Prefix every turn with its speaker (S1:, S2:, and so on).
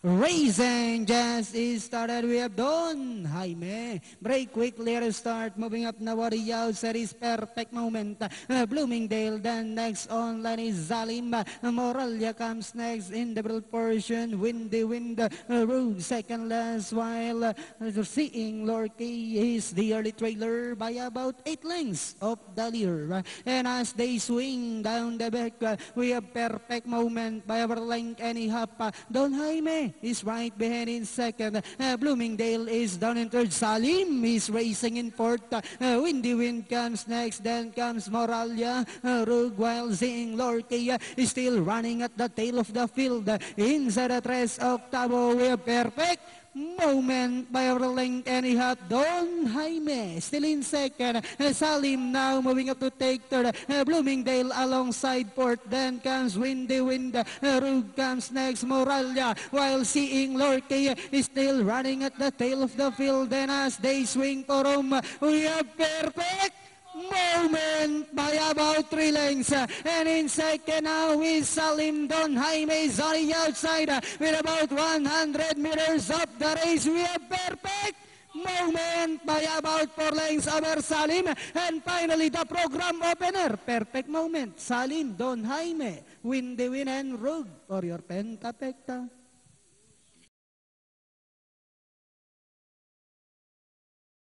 S1: Racing just is started. We have Don Jaime. Break quickly at start. Moving up na Warrior Series. Perfect moment. Bloomingdale. Then next on line is Zalim. Moralia comes next in the middle portion. Windy Wind. Road second last while seeing Lorky is the early trailer by about 8 lengths of the leader. And as they swing down the back, we have perfect moment by our length and a half. Don Jaime is right behind in second. Bloomingdale is down in third. Salim is racing in fourth. Windy Wind comes next. Then comes Moralia. Rogue while seeing Lorky is still running at the tail of the field. Inside the tres octavo, we have perfect moment by our length and a half. Don Jaime still in second. Salim now moving up to take third. Bloomingdale alongside fourth. Then comes Windy Wind. Rug comes next. Moralia while seeing Lorky is still running at the tail of the field. Then as they swing for home, we have perfect moment by about 3 lengths. And in second now is Salim. Don Jaime is on the outside with about 100 meters of the race. We have perfect moment by about 4 lengths over Salim. And finally the program opener. Perfect moment. Salim, Don Jaime, Windy Wind and Rogue for your Pentapecta.